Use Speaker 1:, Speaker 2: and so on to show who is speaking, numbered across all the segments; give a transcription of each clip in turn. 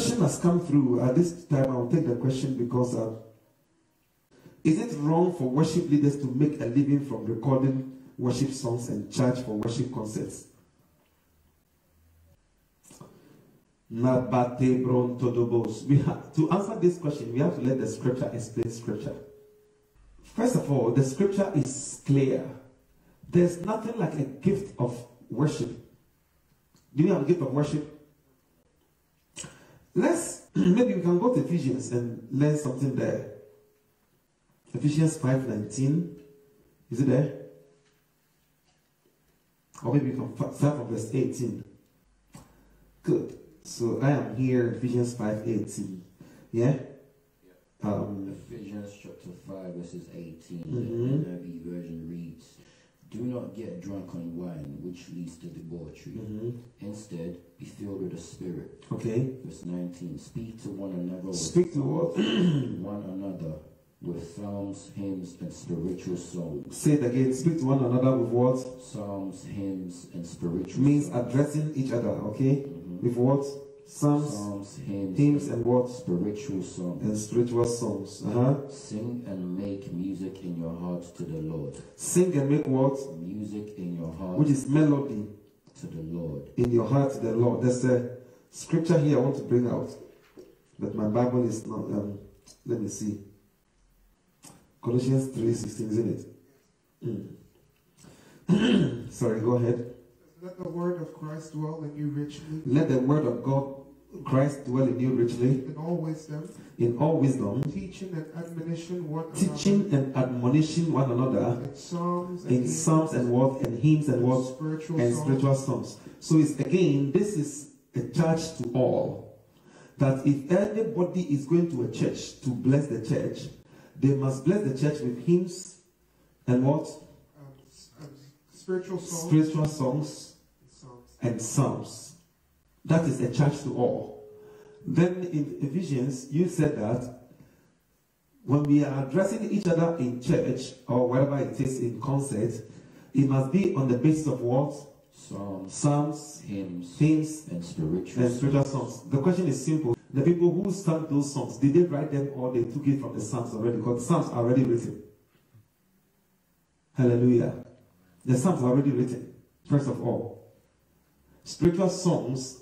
Speaker 1: question has come through. At this time, I'll take the question because is it wrong for worship leaders to make a living from recording worship songs and charge for worship concerts? We have to answer this question. We have to let the scripture explain scripture. First of all, the scripture is clear. There's nothing like a gift of worship. Do you have a gift of worship? Maybe we can go to Ephesians and learn something there. Ephesians 5:19. Is it there? Or maybe we can start from verse 18. Good. So I am here, Ephesians 5:18. Yeah?
Speaker 2: Ephesians chapter 5 verses 18. The NIV version reads, "Do not get drunk on wine, which leads to debauchery. Instead, be filled with the Spirit."
Speaker 1: Okay.
Speaker 2: Verse 19. "Speak to one another."
Speaker 1: Speak to what?
Speaker 2: One another with psalms, hymns, and spiritual songs.
Speaker 1: Say it again. Speak to one another with what?
Speaker 2: Psalms, hymns, and spiritual
Speaker 1: Means
Speaker 2: songs.
Speaker 1: addressing each other. Okay. With what? Psalms, hymns, and what?
Speaker 2: Spiritual songs.
Speaker 1: And spiritual songs.
Speaker 2: Sing and make music in your heart to the Lord.
Speaker 1: Sing and make what?
Speaker 2: Music in your heart.
Speaker 1: Which is melody.
Speaker 2: To the Lord.
Speaker 1: In your heart to the Lord. There's a scripture here I want to bring out. But my Bible is not. Let me see. Colossians 3:16, isn't it? Sorry, go ahead.
Speaker 3: Let the word of Christ dwell in you richly.
Speaker 1: Let the word of God, Christ, dwell in you richly.
Speaker 3: In all wisdom.
Speaker 1: In all wisdom.
Speaker 3: Teaching and admonition one another.
Speaker 1: Teaching and admonishing one another. In psalms and what? And hymns and what? Spiritual songs. So it's again, this is a charge to all. That if anybody is going to a church to bless the church, they must bless the church with hymns and what?
Speaker 3: Spiritual songs.
Speaker 1: Spiritual songs and psalms. That is a charge to all. Then in Ephesians, you said that when we are addressing each other in church or wherever it is in concert, it must be on the basis of what? Psalms, hymns, and spiritual songs. The question is simple. The people who sang those songs, did they write them or they took it from the Psalms already? Because the Psalms are already written. Hallelujah. The Psalms are already written, first of all. Spiritual songs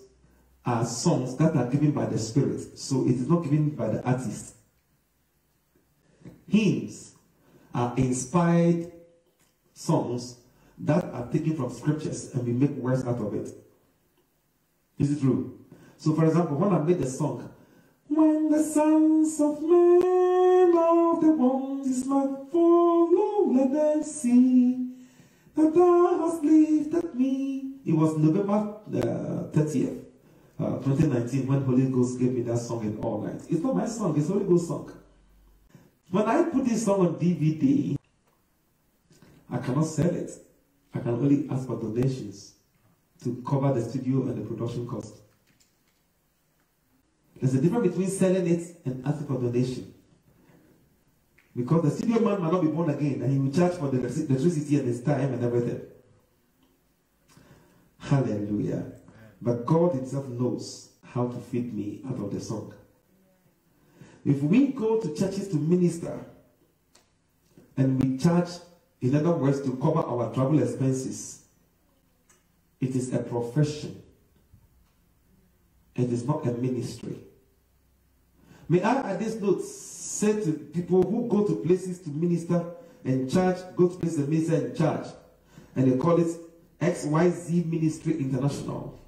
Speaker 1: are songs that are given by the Spirit. So it is not given by the artist. Hymns are inspired songs that are taken from scriptures and we make words out of it. Is it true? So for example, when I made the song, "When the sons of men of the ones is not follow, let them see that thou hast lifted me." It was November 30th, 2019, when Holy Ghost gave me that song in all night. It's not my song, it's Holy Ghost song. When I put this song on DVD, I cannot sell it. I can only ask for donations to cover the studio and the production cost. There's a difference between selling it and asking for donation. Because the studio man might not be born again and he will charge for the electricity and his time and everything. Hallelujah. But God himself knows how to feed me out of the song. If we go to churches to minister and we charge, in other words, to cover our travel expenses, it is a profession. It is not a ministry. May I at this note say to people who go to places to minister and charge, go to places and minister and charge, and they call it XYZ Ministry International.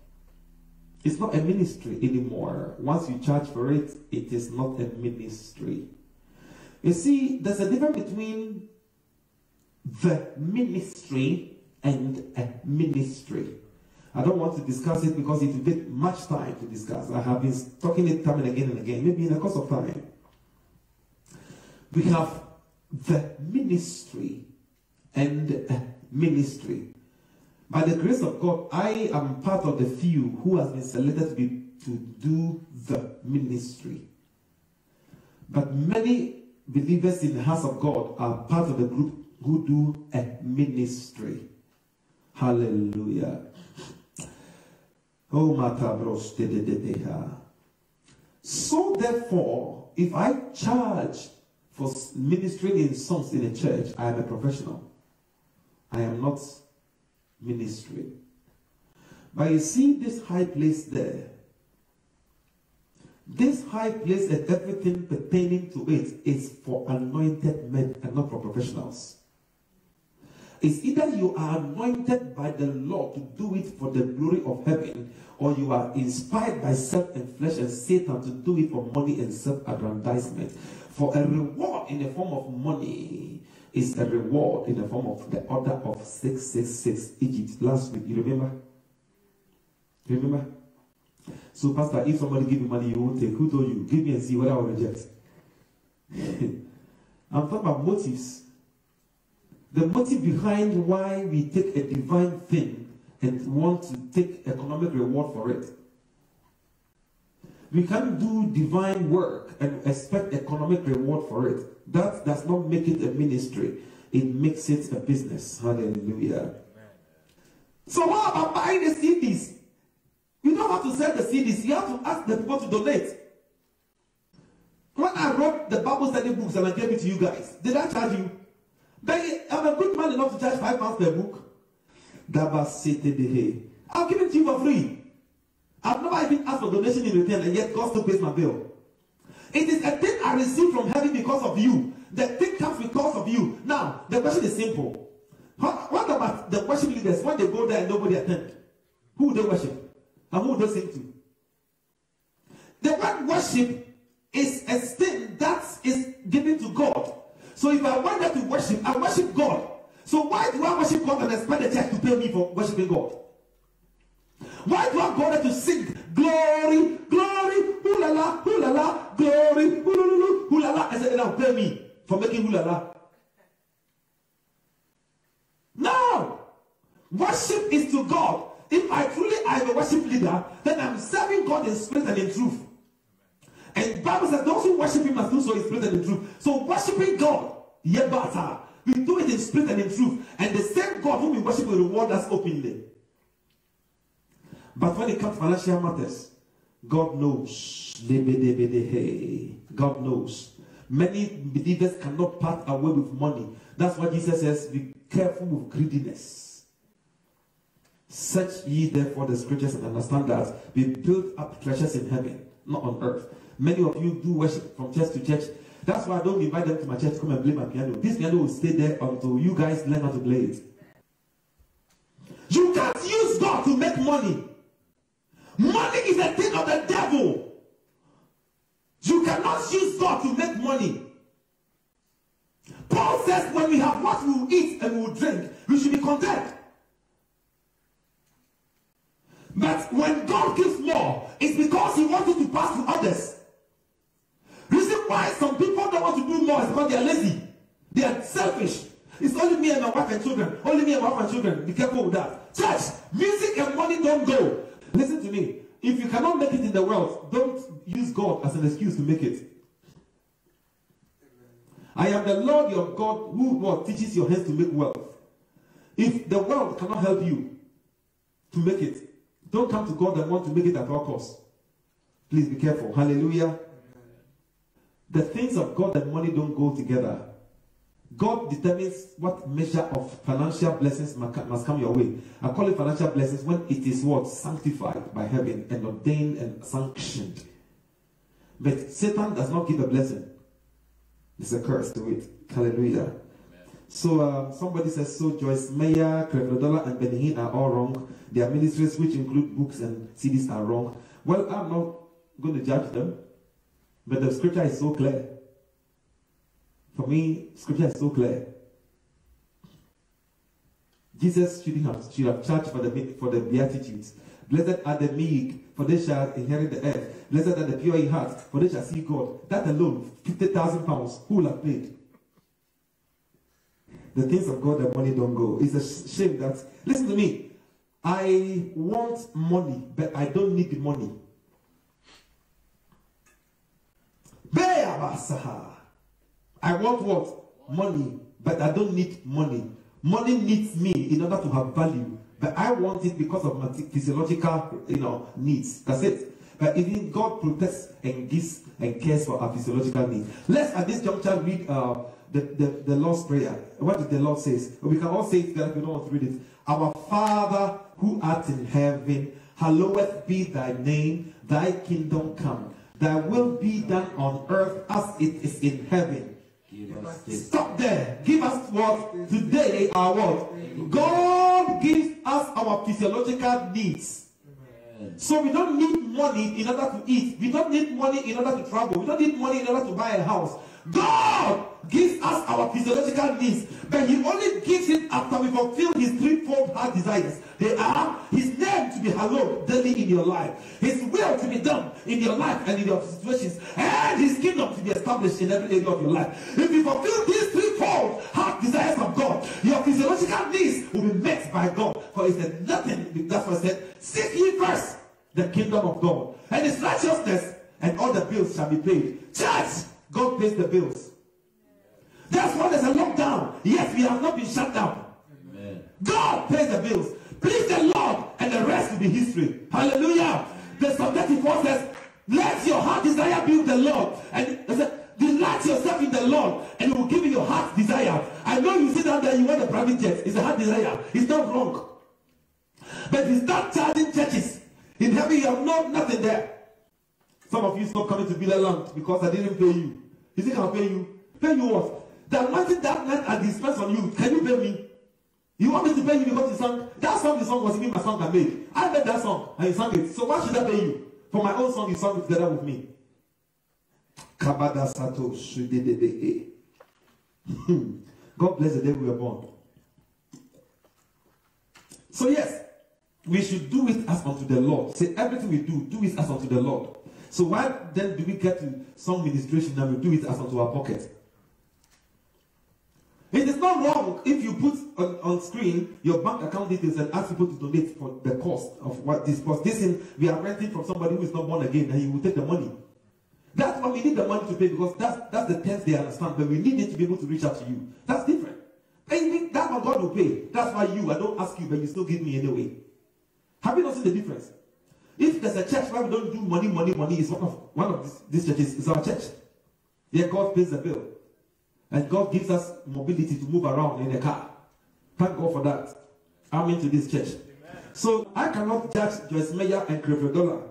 Speaker 1: It's not a ministry anymore. Once you charge for it, it is not a ministry. You see, there's a difference between the ministry and a ministry. I don't want to discuss it because it will take much time to discuss. I have been talking it time and again, maybe in the course of time. We have the ministry and a ministry. By the grace of God, I am part of the few who has been selected to do the ministry. But many believers in the house of God are part of the group who do a ministry. Hallelujah. Oh, Matabros de. So therefore, if I charge for ministering in songs in a church, I am a professional. I am not ministering. But you see this high place there. This high place and everything pertaining to it is for anointed men and not for professionals. It's either you are anointed by the Lord to do it for the glory of heaven, or you are inspired by self and flesh and Satan to do it for money and self-aggrandizement. For a reward in the form of money is a reward in the form of the order of 666 Egypt last week. You remember? Remember? So, Pastor, if somebody give you money, you won't take. Who told you? Give me and see what I will reject. I'm talking about motives. The motive behind why we take a divine thing and want to take economic reward for it. We can't do divine work and expect economic reward for it. That does not make it a ministry. It makes it a business. Hallelujah. Amen. So what about buying the CDs? You don't have to sell the CDs. You have to ask the people to donate. When I wrote the Bible study books and I gave it to you guys, did I charge you? But I'm a good man enough to charge £5 per book. I'll give it to you for free. I've never even asked for donation in return, and yet God still pays my bill. It is a thing I receive from heaven because of you. The thing comes because of you. Now, the question is simple. What about the worship leaders when they go there and nobody attend? Who would they worship? And who would they sing to? The word worship is a thing that is given to God. So if I want them to worship, I worship God. So why do I worship God and expect the church to pay me for worshiping God? Why do I go there to sing glory, glory, ooh la la, glory, ooh la la, and say, now pay me for making ooh la la? No! Worship is to God. If I truly am a worship leader, then I'm serving God in spirit and in truth. And the Bible says those who worship him must do so in spirit and in truth. So worshiping God, yebata, we do it in spirit and in truth. And the same God whom we worship will reward us openly. But when it comes to financial matters, God knows. God knows. Many believers cannot part away with money. That's why Jesus says, be careful with greediness. Search ye therefore the scriptures and understand that we build up treasures in heaven, not on earth. Many of you do worship from church to church. That's why I don't invite them to my church to come and play my piano. This piano will stay there until you guys learn how to play it. You can't use God to make money. Money is a thing of the devil. You cannot use God to make money. Paul says when we have what we will eat and we will drink, we should be content. But when God gives more, it's because he wants it to pass to others. Reason why some people don't want to do more is because they are lazy. They are selfish. It's only me and my wife and children. Only me and my wife and children. Be careful with that. Church, music and money don't go. Listen to me. If you cannot make it in the world, don't use God as an excuse to make it. I am the Lord your God who teaches your hands to make wealth. If the world cannot help you to make it, don't come to God and want to make it at all costs. Please be careful. Hallelujah. The things of God and money don't go together. God determines what measure of financial blessings must come your way. I call it financial blessings when it is what? Sanctified by heaven and ordained and sanctioned. But Satan does not give a blessing. It's a curse to it. Hallelujah. Amen. So somebody says, so Joyce Meyer, Creflo and Benny Hinn are all wrong. Their ministries, which include books and CDs, are wrong. Well, I'm not going to judge them. But the scripture is so clear. For me, scripture is so clear. Jesus should have charged for the Beatitudes. Blessed are the meek, for they shall inherit the earth. Blessed are the pure in heart, for they shall see God. That alone, £50,000, who will have paid? The things of God and money don't go. It's a shame that, listen to me, I want money, but I don't need the money. I want what? Money, but I don't need money. Money needs me in order to have value, but I want it because of my physiological, needs. That's it. But even God protects and gives and cares for our physiological needs. Let's at this juncture read the Lord's Prayer. What did the Lord say? We can all say it together if we don't want to read it. Our Father who art in heaven, hallowed be thy name, thy kingdom come. Thy will be done on earth as it is in heaven. Stop there. Give us what? Today our what? God gives us our physiological needs. So we don't need money in order to eat. We don't need money in order to travel. We don't need money in order to buy a house. God gives us our physiological needs, but he only gives it after we fulfill his threefold heart desires. They are his name to be hallowed daily in your life, his will to be done in your life and in your situations, and his kingdom to be established in every area of your life. If you fulfill these threefold heart desires of God, your physiological needs will be met by God. For he said nothing, that's what I said, seek ye first the kingdom of God and his righteousness, and all the bills shall be paid. Church, God pays the bills. That's why there's a lockdown. Yes, we have not been shut down. Amen. God pays the bills. Please the Lord, and the rest will be history. Hallelujah. The Psalm 34 says, let your heart desire be with the Lord. And it says, delight yourself in the Lord, and he will give you your heart's desire. I know you sit down there, you want a private jet. It's a heart desire. It's not wrong. But if you start charging churches, in heaven you have nothing there. Some of you stop coming to Bilal because I didn't pay you. You think I'll pay you? Pay you what? The anointing that night at the expense on you. Can you pay me? You want me to pay you because you sang? That song was even my song I made. I made that song and you sang it. So why should I pay you? For my own song, you sang it together with me. Kabada Sato Shudedebe. God bless the day we were born. So yes, we should do it as unto the Lord. Say everything we do it as unto the Lord. So why then do we get to some ministration and we do it as unto our pocket? It is not wrong if you put on screen your bank account details and ask people to donate for the cost of what this cost. We are renting from somebody who is not born again and he will take the money. That's why we need the money to pay, because that's the terms they understand, but we need it to be able to reach out to you. That's different. And that's what God will pay. That's why I don't ask you, but you still give me anyway. Have you not seen the difference? If there's a church where we don't do money, is one of these churches is our church. Yeah, God pays the bill. And God gives us mobility to move around in a car. Thank God for that. I'm into this church. Amen. So I cannot judge Joyce Meyer and Creflo Dollar.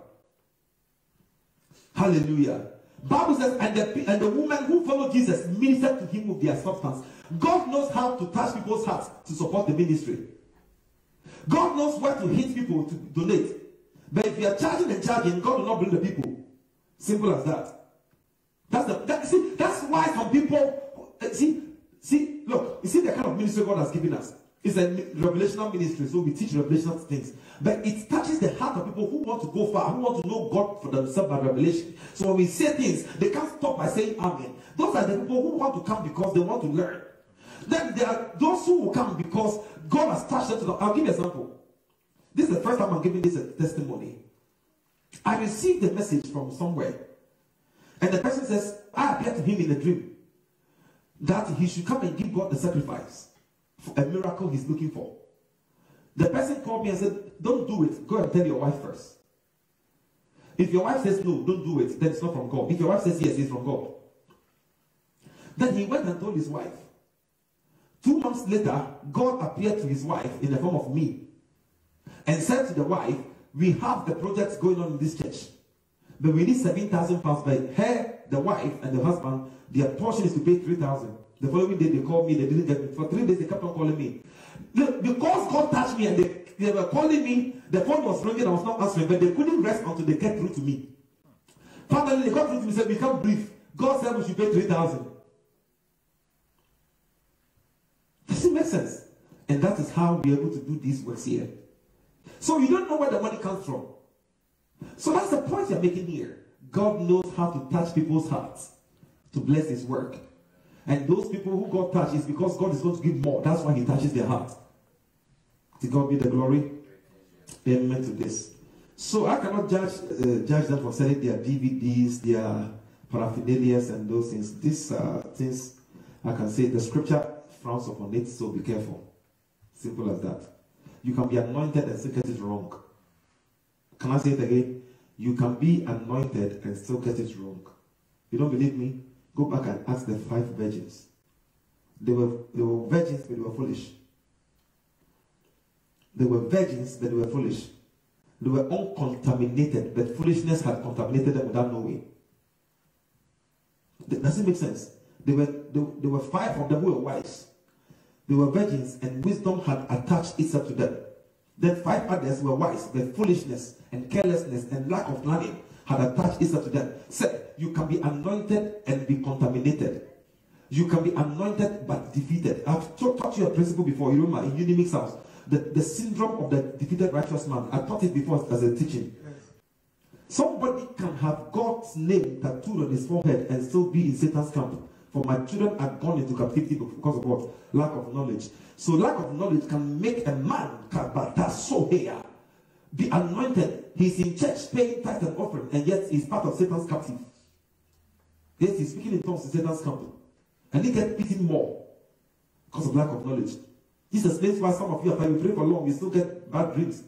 Speaker 1: Hallelujah. Bible says, and the woman who followed Jesus ministered to him with their substance. God knows how to touch people's hearts to support the ministry. God knows where to hit people to donate. But if you are charging and charging, God will not bring the people. Simple as that. That's why some people look, you see the kind of ministry God has given us. It's a revelational ministry, so we teach revelational things. But it touches the heart of people who want to go far, who want to know God for themselves by revelation. So when we say things, they can't stop by saying amen. Those are the people who want to come because they want to learn. Then there are those who will come because God has touched them to them. I'll give you an example. This is the first time I'm giving this a testimony. I received a message from somewhere. And the person says, I appeared to him in a dream that he should come and give God the sacrifice for a miracle he's looking for. The person called me and said, don't do it. Go and tell your wife first. If your wife says no, don't do it, then it's not from God. If your wife says yes, it's from God. Then he went and told his wife. 2 months later, God appeared to his wife in the form of me and said to the wife, we have the project going on in this church, but we need 7,000 pounds. But her, the wife and the husband, their portion is to pay 3,000. The following day they called me, they didn't get me. For 3 days they kept on calling me. Because God touched me and they were calling me, the phone was ringing, I was not answering, but they couldn't rest until they get through to me. Finally they got through to me and said, we can't breathe. God said we should pay 3,000. Does it make sense? And that is how we're able to do these works here. So you don't know where the money comes from. So that's the point you're making here. God knows how to touch people's hearts to bless his work. And those people who God touches, because God is going to give more. That's why he touches their heart. To God be the glory. Amen to this. So I cannot judge them for selling their DVDs, their paraphernalias and those things. These things, I can say the scripture frowns upon it, so be careful. Simple as that. You can be anointed and still get it wrong. Can I say it again? You can be anointed and still get it wrong. You don't believe me? Go back and ask the 5 virgins. They were virgins, but they were foolish. They were virgins, but they were foolish. They were uncontaminated, but foolishness had contaminated them without knowing. Does it make sense? There were 5 of them who were wise. They were virgins, and wisdom had attached itself to them. Then 5 others were wise, but foolishness and carelessness and lack of learning had attached itself to them. Said, you can be anointed and be contaminated. You can be anointed but defeated. I've taught you a principle before. You remember in Unimix house, the syndrome of the defeated righteous man. I taught it before as a teaching. Somebody can have God's name tattooed on his forehead and still be in Satan's camp. For my children are gone into captivity because of what? Lack of knowledge. So lack of knowledge can make a man be anointed. He's in church paying tithe and offering, and yet he's part of Satan's captive. Yes, he's speaking in tongues in Satan's camp. And he gets beaten more because of lack of knowledge. This explains why some of you, after you pray for long, you still get bad dreams.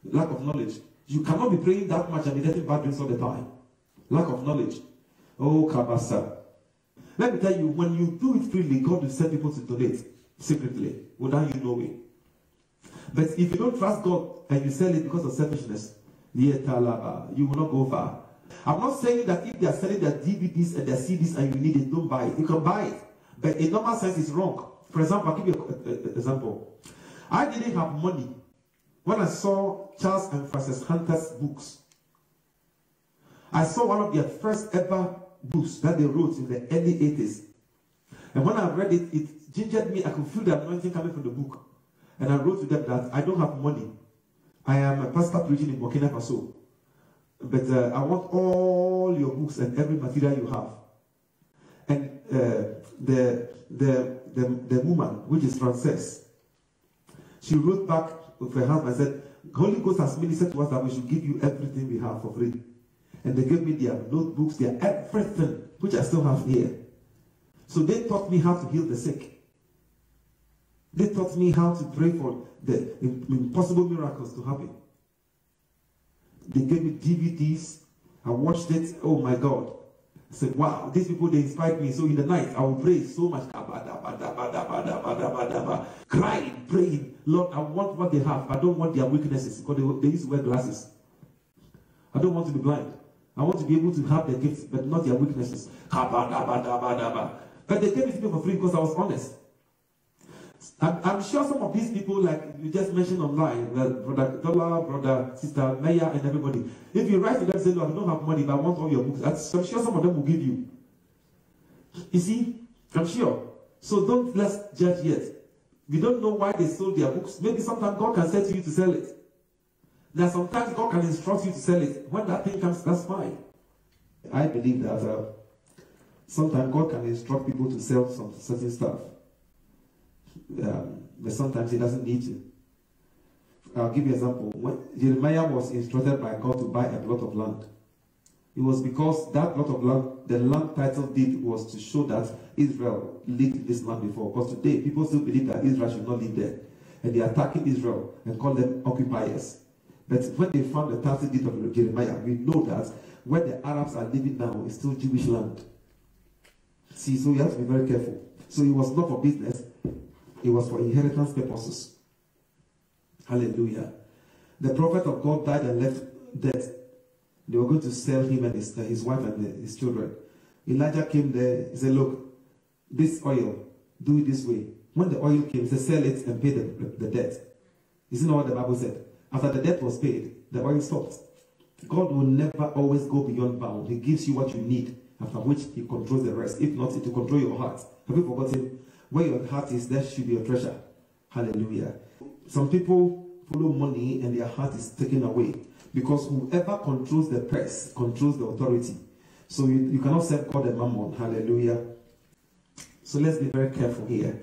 Speaker 1: Lack of knowledge. You cannot be praying that much and be getting bad dreams all the time. Lack of knowledge. Oh, Kabasa. Let me tell you, when you do it freely, God will send people to donate secretly without you knowing. But if you don't trust God and you sell it because of selfishness, you will not go far. I'm not saying that if they are selling their DVDs and their CDs and you need it, don't buy it. You can buy it. But in normal sense, it's wrong. For example, I'll give you an example. I didn't have money when I saw Charles and Frances Hunter's books. I saw one of their first ever books that they wrote in the early 80s. And when I read it, it gingered me. I could feel the anointing coming from the book. And I wrote to them that I don't have money. I am a pastor preaching in Burkina Faso. But I want all your books and every material you have. And the woman, which is Frances, she wrote back with her husband and said, Holy Ghost has ministered to us that we should give you everything we have for free. And they gave me their notebooks, their everything, which I still have here. So they taught me how to heal the sick. They taught me how to pray for the impossible miracles to happen. They gave me DVDs. I watched it. Oh my God. I said, wow, these people, they inspired me. So in the night, I will pray so much. Crying, praying. Lord, I want what they have. I don't want their weaknesses. Because they used to wear glasses. I don't want to be blind. I want to be able to have their gifts, but not their weaknesses. But they gave it to me for free because I was honest. I'm sure some of these people, like you just mentioned online, Brother Dollar, Brother Sister Maya, and everybody, if you write to them and say, no, I don't have money, but I want all your books, I'm sure some of them will give you. You see, I'm sure. So don't let's judge yet. We don't know why they sold their books. Maybe sometimes God can say to you to sell it. Now sometimes God can instruct you to sell it. When that thing comes, that's fine. I believe that sometimes God can instruct people to sell some certain stuff. But sometimes he doesn't need to. I'll give you an example. When Jeremiah was instructed by God to buy a plot of land, it was because that plot of land, the land title deed was to show that Israel lived in this land before. Because today, people still believe that Israel should not live there. And they are attacking Israel and call them occupiers. But when they found the title deed of Jeremiah, we know that where the Arabs are living now is still Jewish land. See, so you have to be very careful. So it was not for business. It was for inheritance purposes. Hallelujah. The prophet of God died and left death. They were going to sell him and his wife and his children. Elijah came there. He said, look, this oil, do it this way. When the oil came, he said, sell it and pay the debt. Isn't that what the Bible said? After the debt was paid, the oil stopped. God will never always go beyond bound. He gives you what you need, after which he controls the rest. If not, it will control your heart. Have you forgotten? Where your heart is, there should be your treasure. Hallelujah. Some people follow money and their heart is taken away. Because whoever controls the purse controls the authority. So you cannot serve God and mammon. Hallelujah. So let's be very careful here.